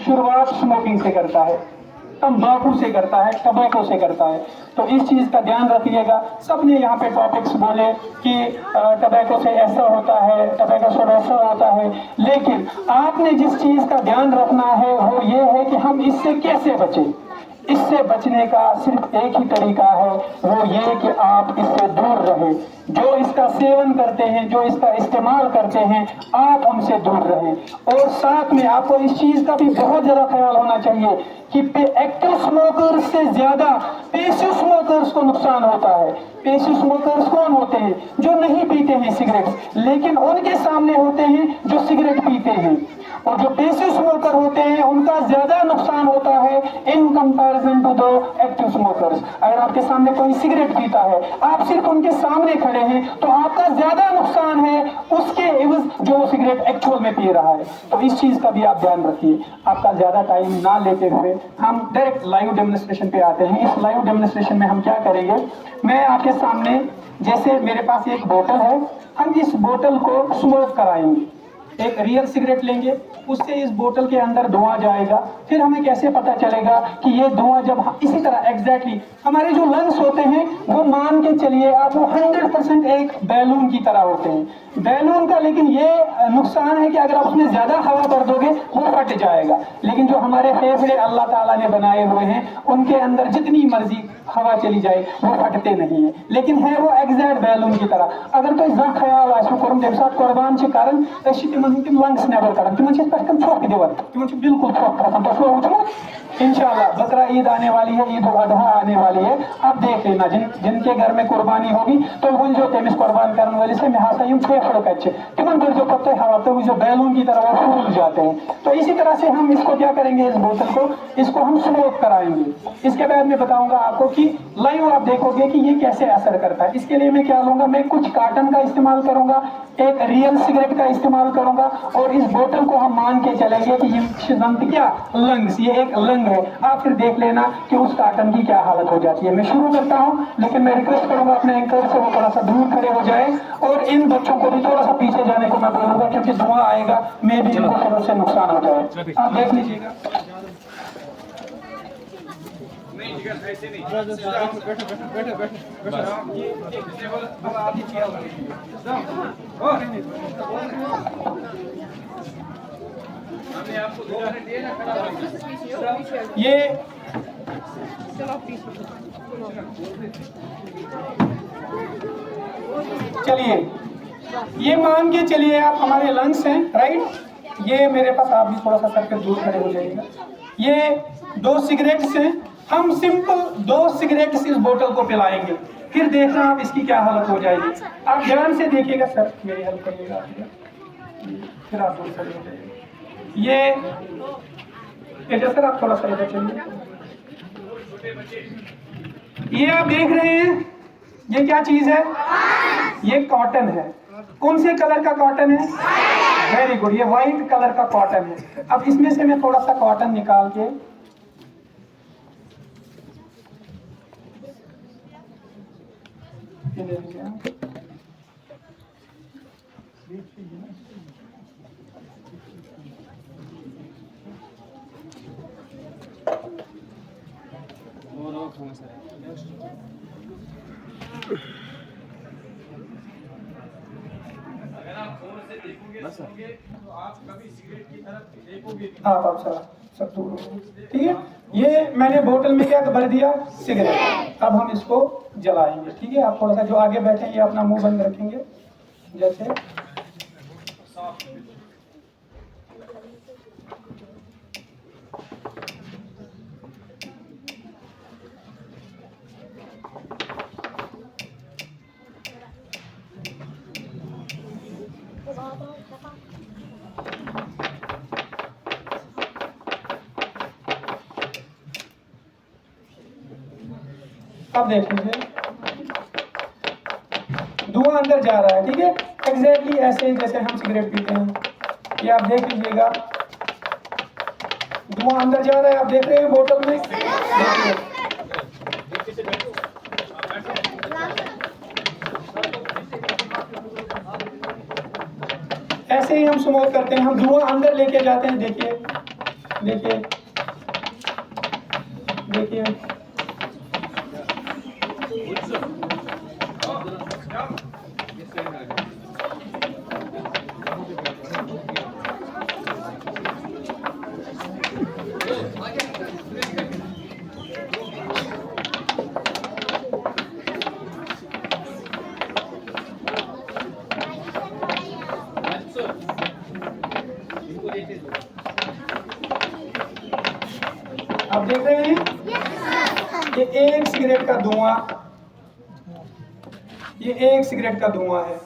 शुरुआत स्मोकिंग से करता है, तंबाकू से करता है, टबैको से करता है। तो इस चीज़ का ध्यान रखिएगा। सबने यहाँ पे टॉपिक्स बोले कि टबैको से ऐसा होता है, टबैको से वैसा होता है, लेकिन आपने जिस चीज़ का ध्यान रखना है वो ये है कि हम इससे कैसे बचें। इससे बचने का सिर्फ एक ही तरीका है, वो ये कि आप इससे दूर रहें। जो इसका सेवन करते हैं, जो इसका इस्तेमाल करते हैं, आप हमसे दूर रहें। और साथ में आपको इस चीज का भी बहुत ज्यादा ख्याल होना चाहिए कि एक्टिव स्मोकर्स से ज्यादा पैसिव स्मोकर्स को नुकसान होता है। पैसिव स्मोकर्स कौन होते हैं? जो नहीं पीते हैं सिगरेट, लेकिन उनके सामने होते हैं जो सिगरेट पीते हैं। और जो पैसिव स्मोकर होते हैं उनका ज्यादा नुकसान होता है in comparison to the active smokers. अगर आपके सामने कोई सिगरेट पीता है, आप सिर्फ उनके सामने खड़े हैं, तो आपका ज्यादा नुकसान है उसके एवज जो वो सिगरेट एक्चुअल में पी रहा है। तो इस चीज का भी आप ध्यान रखिए। आपका ज्यादा टाइम ना लेते हुए हम डायरेक्ट लाइव डेमोन्स्ट्रेशन पे आते हैं। इस लाइव डेमोन्स्ट्रेशन में हम क्या करेंगे, मैं आपके सामने, जैसे मेरे पास एक बोतल है, हम इस बोतल को स्मोक कराएंगे। एक रियल सिगरेट लेंगे, उससे इस बोतल के अंदर धुआं जाएगा। फिर हमें कैसे पता चलेगा कि ये धुआं जब इसी तरह एग्जैक्टली हमारे जो लंग्स होते हैं वो मान के चलिए आप वो 100% एक बैलून की तरह होते हैं। बैलून का लेकिन ये नुकसान है कि अगर आप उसमें ज्यादा हवा भर दोगे वो फट जाएगा। लेकिन जो हमारे फेफड़े अल्लाह ताला ने बनाए हुए हैं उनके अंदर जितनी मर्जी हवा चली जाए वो फटते नहीं है, लेकिन है वो एग्जैक्ट बैलून की तरह। अगर तो इस ख्याल आसू करूँ तम साथ कुर्बान के कारण तिम लंग्स नेबर कर तिम पे छोक दिवन तिम बिल्कुल छोक कर। इंशाल्लाह बकरा ईद आने वाली है, ईद उल अजहा आने वाली है। आप देख लेना जिनके घर में कुर्बानी होगी तो वो जो तमिस कुर्बान करने वाले से मेहासा इन फेफड़ कच्चे तिमन पर जो पत्ते हवा तो जो बैलून की तरह वो फूल जाते हैं। तो इसी तरह से हम इसको क्या करेंगे, इस बोतल को इसको हम स्मोक कराएंगे। इसके बाद मैं बताऊंगा आपको कि लाइव आप देखोगे कि ये कैसे असर करता है। इसके लिए मैं क्या लूंगा, मैं कुछ कार्टन का इस्तेमाल करूंगा, एक रियल सिगरेट का इस्तेमाल करूंगा, और इस बोतल को हम मान के चलेंगे कि ये क्या लंग्स, ये एक लंग है। आप फिर देख लेना कि उस कार्टन की क्या हालत हो जाती है। मैं शुरू करता हूं, लेकिन मैं रिक्वेस्ट करूंगा अपने एंकर से वो थोड़ा सा दूर खड़े हो जाए, और इन बच्चों को भी थोड़ा सा पीछे जाने को मैं बोलूंगा, क्योंकि धुआं आएगा, मैं भी इनको फिर उससे नुकसान हो जाए। आप देख लीजिएगा। ये चलिए, ये मान के चलिए आप हमारे लंग्स हैं, राइट। ये मेरे पास, आप भी थोड़ा सा सर पे दूर खड़े हो जाइएगा। ये 2 सिगरेट्स हैं, हम सिंपल 2 सिगरेट्स इस बोतल को पिलाएंगे, फिर देखना आप इसकी क्या हालत हो जाएगी। आप ध्यान से देखिएगा, सर मेरी हेल्प करिएगा, फिर आप दूर खड़े हो जाइएगा। ये सर आप थोड़ा सा इधर चलिए। ये आप देख रहे हैं, ये क्या चीज है? ये कॉटन है। कौन से कलर का कॉटन है? वेरी गुड, ये व्हाइट कलर का कॉटन है। अब इसमें से मैं थोड़ा सा कॉटन निकाल के आप सब दूर, ठीक है। ये मैंने बोतल में क्या भर दिया? सिगरेट। अब हम इसको जलाएंगे, ठीक है। आप थोड़ा सा जो आगे बैठे ये अपना मुंह बंद रखेंगे, जैसे अब देख लीजिए धुआं अंदर जा रहा है, ठीक है। एग्जैक्टली ऐसे जैसे हम सिगरेट पीते हैं। ये आप देख लीजिएगा, धुआं अंदर जा रहा है। आप देख रहे हैं बोतल में, देखिए ऐसे ही हम स्मोक करते हैं, हम धुआं अंदर लेके जाते हैं। देखिए देखिए देखिए आप देख रहे हैं ये एक सिगरेट का धुआं, ये एक सिगरेट का धुआं है,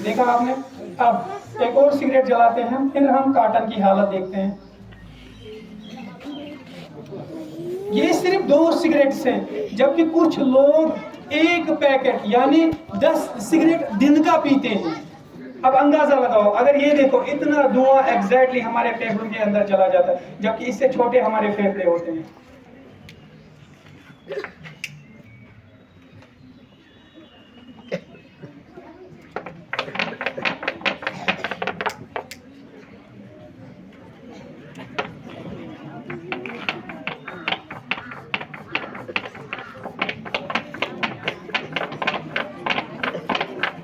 देखा आपने। अब एक और सिगरेट जलाते हैं, फिर हम कार्टन की हालत देखते हैं। ये सिर्फ 2 सिगरेट से, जबकि कुछ लोग एक पैकेट यानी 10 सिगरेट दिन का पीते हैं। अब अंदाजा लगाओ, अगर ये देखो इतना धुआं एग्जैक्टली हमारे फेफड़ों के अंदर चला जाता है, जबकि इससे छोटे हमारे फेफड़े होते हैं।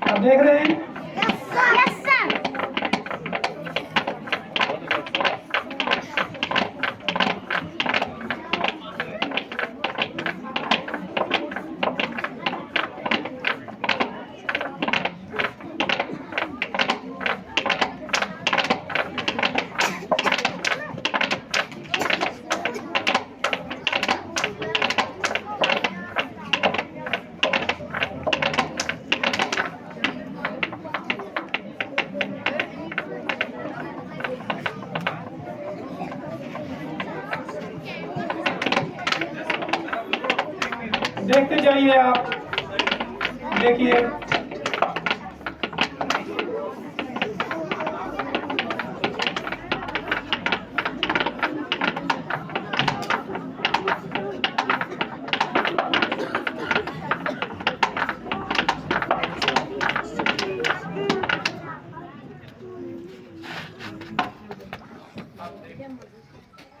आप देख रहे हैं देखते जाइए आप, देखिए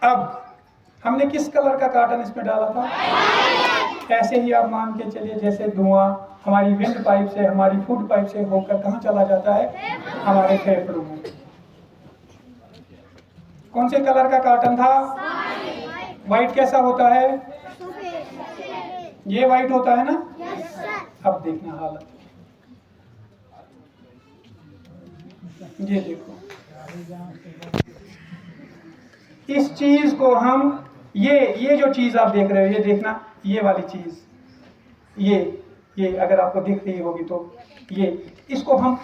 अब हमने किस कलर का कार्टन इसमें डाला था? ऐसे ही आप मान के चलिए जैसे धुआं हमारी विंड पाइप से, हमारी फूड पाइप से होकर कहाँ चला जाता है? हमारे फेफड़ों में। कौन से कलर का कार्टन था? व्हाइट। कैसा होता है? ये व्हाइट होता है ना? अब देखना हालत, ये देखो इस चीज को हम ये जो चीज आप देख रहे हो, ये देखना, ये वाली चीज, ये अगर आपको दिख रही होगी तो ये, इसको हम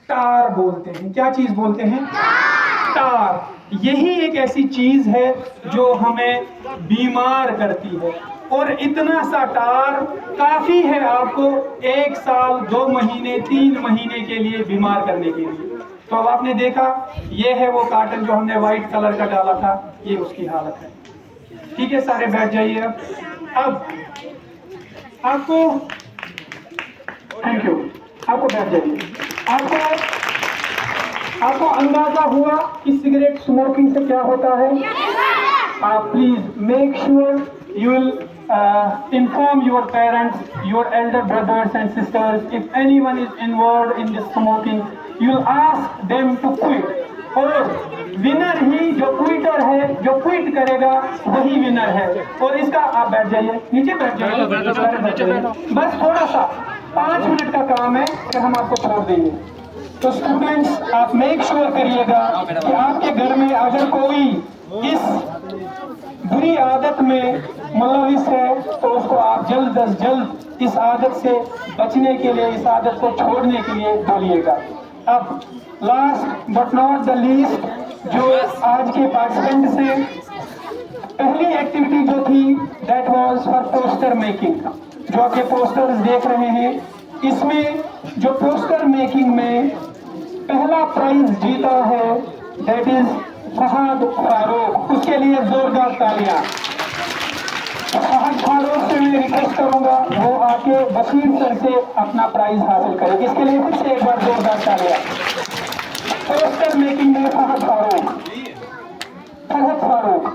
टार बोलते हैं। क्या चीज बोलते हैं? टार। यही एक ऐसी चीज है जो हमें बीमार करती है, और इतना सा टार काफी है आपको 1 साल 2 महीने 3 महीने के लिए बीमार करने के लिए। तो अब आपने देखा, ये है वो कार्टन जो हमने व्हाइट कलर का डाला था, ये उसकी हालत है। ठीक है, सारे बैठ जाइए। अब आपको, थैंक यू, आपको बैठ जाइए। आपको अंदाजा हुआ कि सिगरेट स्मोकिंग से क्या होता है? आप please make sure you will inform your parents, your elder brothers and sisters. If anyone is involved in this smoking, you will ask them to quit. और विनर ही जो क्विटर है, जो क्विट करेगा वही विनर है। और इसका आप बैठ जाइए, नीचे बैठ जाइए, बस थोड़ा सा 5 मिनट का काम है, फिर हम आपको छोड़ देंगे। तो स्टूडेंट्स, आप मेक श्योर करिएगा कि आपके घर में अगर कोई इस बुरी आदत में मुलविस है तो उसको आप जल्द अज जल्द इस आदत से बचने के लिए, इस आदत को छोड़ने के लिए बोलिएगा। अब last but not the least, जो आज के पार्टिसिपेंट से पहली एक्टिविटी जो थी, that was for poster making. जो आपके पोस्टर्स देख रहे हैं, इसमें जो पोस्टर मेकिंग में पहला प्राइज जीता है, दैट इज फहद फारूक। उसके लिए जोरदार तालियां। फहद फारूक से मैं रिक्वेस्ट करूंगा वो आके बशीर सर से अपना प्राइज हासिल करे। इसके लिए फिर से एक बार जोरदार तालियां। पोस्टर मेकिंग में फहद फारूक।